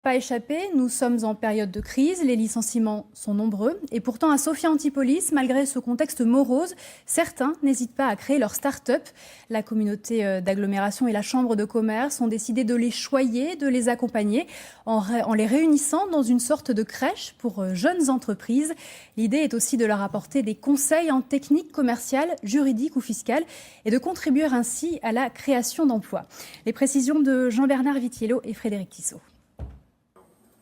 Pas échappé, nous sommes en période de crise, les licenciements sont nombreux et pourtant à Sophia Antipolis, malgré ce contexte morose, certains n'hésitent pas à créer leur start-up. La communauté d'agglomération et la chambre de commerce ont décidé de les choyer, de les accompagner en les réunissant dans une sorte de crèche pour jeunes entreprises. L'idée est aussi de leur apporter des conseils en technique commerciale, juridique ou fiscale et de contribuer ainsi à la création d'emplois. Les précisions de Jean-Bernard Vitiello et Frédéric Tissot.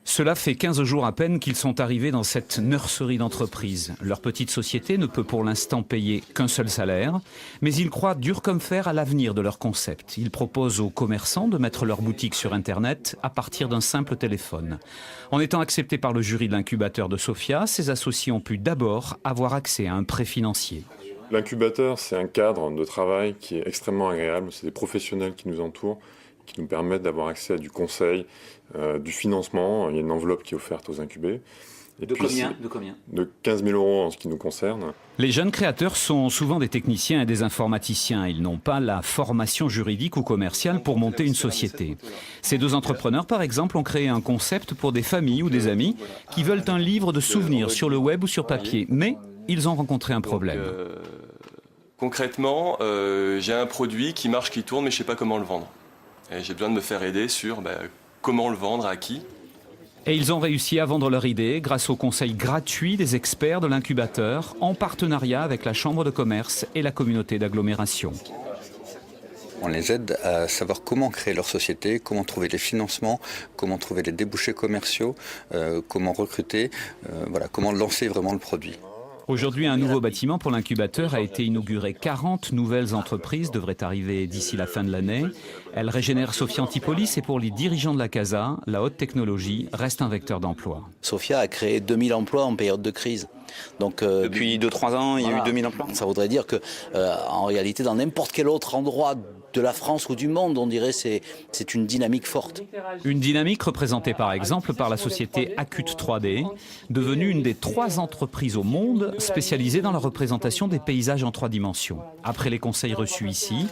Cela fait 15 jours à peine qu'ils sont arrivés dans cette nurserie d'entreprise. Leur petite société ne peut pour l'instant payer qu'un seul salaire, mais ils croient dur comme fer à l'avenir de leur concept. Ils proposent aux commerçants de mettre leur boutique sur Internet à partir d'un simple téléphone. En étant acceptés par le jury de l'incubateur de Sophia, ces associés ont pu d'abord avoir accès à un prêt financier. L'incubateur, c'est un cadre de travail qui est extrêmement agréable. C'est des professionnels qui nous entourent, qui nous permettent d'avoir accès à du conseil, du financement. Il y a une enveloppe qui est offerte aux incubés. Et de combien De 15 000 € en ce qui nous concerne. Les jeunes créateurs sont souvent des techniciens et des informaticiens. Ils n'ont pas la formation juridique ou commerciale pour monter une société. Ces deux entrepreneurs, par exemple, ont créé un concept pour des familles ou des amis qui veulent un livre de souvenirs sur le web ou sur papier. Mais ils ont rencontré un problème. Concrètement, j'ai un produit qui marche, qui tourne, mais je ne sais pas comment le vendre. Et j'ai besoin de me faire aider sur comment le vendre, à qui. Et ils ont réussi à vendre leur idée grâce aux conseils gratuits des experts de l'incubateur en partenariat avec la chambre de commerce et la communauté d'agglomération. On les aide à savoir comment créer leur société, comment trouver les financements, comment trouver les débouchés commerciaux, comment recruter, comment lancer vraiment le produit. Aujourd'hui, un nouveau bâtiment pour l'incubateur a été inauguré. 40 nouvelles entreprises devraient arriver d'ici la fin de l'année. Elle régénère Sophia Antipolis et pour les dirigeants de la CASA, la haute technologie reste un vecteur d'emploi. Sophia a créé 2000 emplois en période de crise. Donc, depuis 2-3 ans, il y a eu 2000 emplois. Ça voudrait dire que, en réalité, dans n'importe quel autre endroit de la France ou du monde, on dirait que c'est une dynamique forte. Une dynamique représentée par exemple par la société Acute 3D, devenue une des 3 entreprises au monde spécialisée dans la représentation des paysages en 3 dimensions. Après les conseils reçus ici,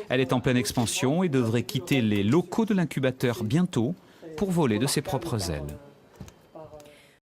elle est en pleine expansion et devrait quitter les locaux de l'incubateur bientôt pour voler de ses propres ailes.